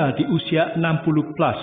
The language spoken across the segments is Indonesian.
muda di usia 60 plus.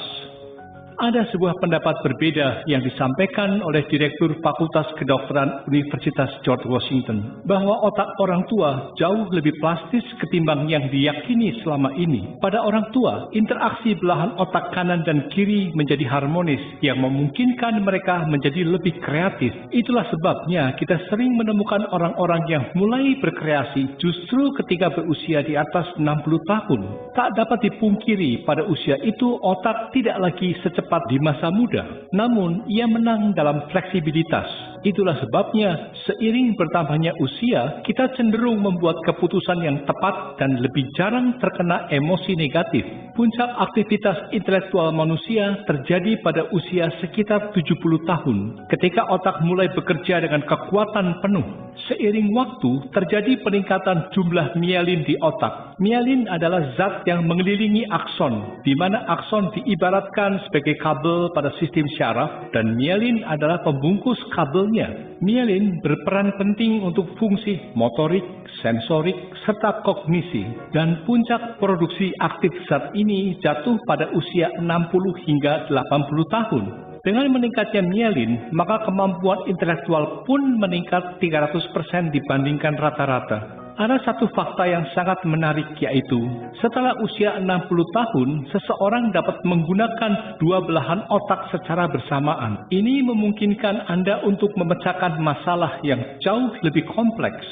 Ada sebuah pendapat berbeda yang disampaikan oleh Direktur Fakultas Kedokteran Universitas George Washington bahwa otak orang tua jauh lebih plastis ketimbang yang diyakini selama ini. Pada orang tua, interaksi belahan otak kanan dan kiri menjadi harmonis yang memungkinkan mereka menjadi lebih kreatif. Itulah sebabnya kita sering menemukan orang-orang yang mulai berkreasi justru ketika berusia di atas 60 tahun. Tak dapat dipungkiri pada usia itu otak tidak lagi secepat di masa muda, namun ia menang dalam fleksibilitas. Itulah sebabnya seiring bertambahnya usia, kita cenderung membuat keputusan yang tepat dan lebih jarang terkena emosi negatif. Puncak aktivitas intelektual manusia terjadi pada usia sekitar 70 tahun, ketika otak mulai bekerja dengan kekuatan penuh. Seiring waktu, terjadi peningkatan jumlah mielin di otak. Mielin adalah zat yang mengelilingi akson, di mana akson diibaratkan sebagai kabel pada sistem syaraf, dan mielin adalah pembungkus kabelnya. Mielin berperan penting untuk fungsi motorik, sensorik, serta kognisi, dan puncak produksi aktif zat ini jatuh pada usia 60 hingga 80 tahun. Dengan meningkatnya mielin, maka kemampuan intelektual pun meningkat 300% dibandingkan rata-rata. Ada satu fakta yang sangat menarik, yaitu setelah usia 60 tahun, seseorang dapat menggunakan dua belahan otak secara bersamaan. Ini memungkinkan Anda untuk memecahkan masalah yang jauh lebih kompleks.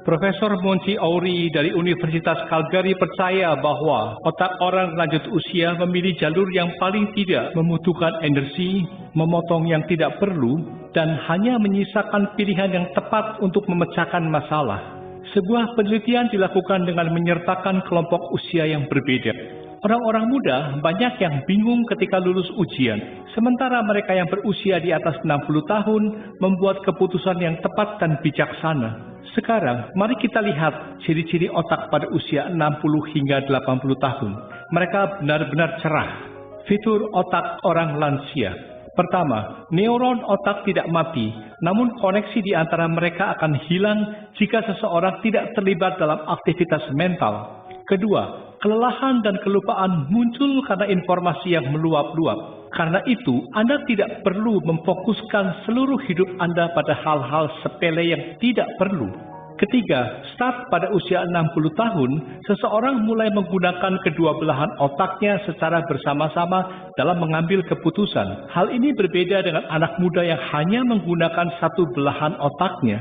Profesor Montefiore dari Universitas Calgary percaya bahwa otak orang lanjut usia memilih jalur yang paling tidak membutuhkan energi, memotong yang tidak perlu, dan hanya menyisakan pilihan yang tepat untuk memecahkan masalah. Sebuah penelitian dilakukan dengan menyertakan kelompok usia yang berbeda. Orang-orang muda banyak yang bingung ketika lulus ujian, sementara mereka yang berusia di atas 60 tahun membuat keputusan yang tepat dan bijaksana. Sekarang, mari kita lihat ciri-ciri otak pada usia 60 hingga 80 tahun. Mereka benar-benar cerah. Fitur otak orang lansia. Pertama, neuron otak tidak mati, namun koneksi di antara mereka akan hilang jika seseorang tidak terlibat dalam aktivitas mental. Kedua, kelelahan dan kelupaan muncul karena informasi yang meluap-luap. Karena itu, Anda tidak perlu memfokuskan seluruh hidup Anda pada hal-hal sepele yang tidak perlu. Ketiga, start pada usia 60 tahun, seseorang mulai menggunakan kedua belahan otaknya secara bersama-sama dalam mengambil keputusan. Hal ini berbeda dengan anak muda yang hanya menggunakan satu belahan otaknya.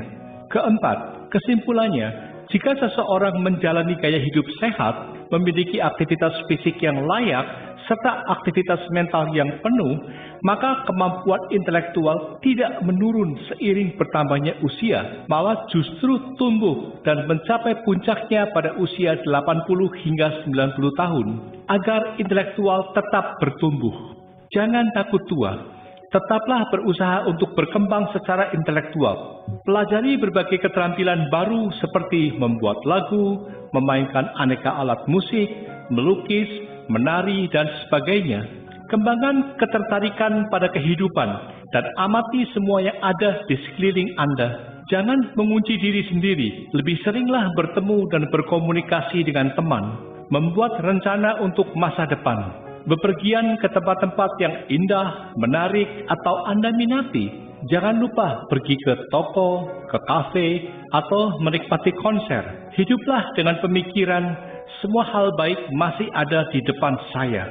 Keempat, kesimpulannya, jika seseorang menjalani gaya hidup sehat, memiliki aktivitas fisik yang layak, serta aktivitas mental yang penuh, maka kemampuan intelektual tidak menurun seiring bertambahnya usia, malah justru tumbuh dan mencapai puncaknya pada usia 80 hingga 90 tahun, agar intelektual tetap bertumbuh. Jangan takut tua. Tetaplah berusaha untuk berkembang secara intelektual. Pelajari berbagai keterampilan baru seperti membuat lagu, memainkan aneka alat musik, melukis, menari, dan sebagainya. Kembangkan ketertarikan pada kehidupan dan amati semua yang ada di sekeliling Anda. Jangan mengunci diri sendiri, lebih seringlah bertemu dan berkomunikasi dengan teman. Membuat rencana untuk masa depan. Bepergian ke tempat-tempat yang indah, menarik, atau Anda minati. Jangan lupa pergi ke toko, ke kafe, atau menikmati konser. Hiduplah dengan pemikiran, semua hal baik masih ada di depan saya.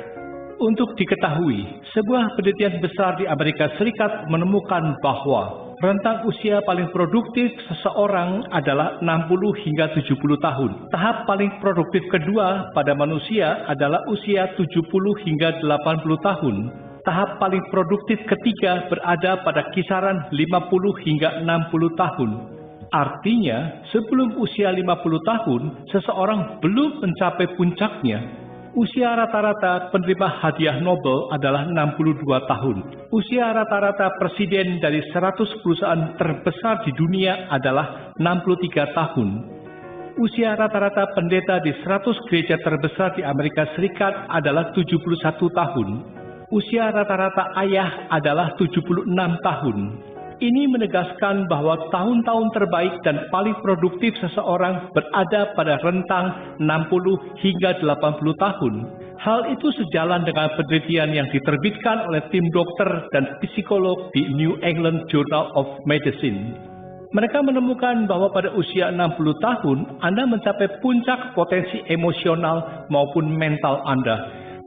Untuk diketahui, sebuah penelitian besar di Amerika Serikat menemukan bahwa rentang usia paling produktif seseorang adalah 60 hingga 70 tahun. Tahap paling produktif kedua pada manusia adalah usia 70 hingga 80 tahun. Tahap paling produktif ketiga berada pada kisaran 50 hingga 60 tahun. Artinya, sebelum usia 50 tahun, seseorang belum mencapai puncaknya. Usia rata-rata penerima hadiah Nobel adalah 62 tahun. Usia rata-rata presiden dari 100 perusahaan terbesar di dunia adalah 63 tahun. Usia rata-rata pendeta di 100 gereja terbesar di Amerika Serikat adalah 71 tahun. Usia rata-rata ayah adalah 76 tahun. ini menegaskan bahwa tahun-tahun terbaik dan paling produktif seseorang berada pada rentang 60 hingga 80 tahun. Hal itu sejalan dengan penelitian yang diterbitkan oleh tim dokter dan psikolog di New England Journal of Medicine. Mereka menemukan bahwa pada usia 60 tahun, Anda mencapai puncak potensi emosional maupun mental Anda,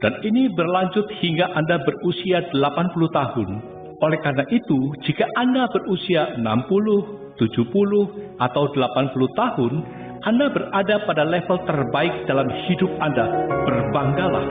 dan ini berlanjut hingga Anda berusia 80 tahun. Oleh karena itu, jika Anda berusia 60, 70, atau 80 tahun, Anda berada pada level terbaik dalam hidup Anda. Berbanggalah.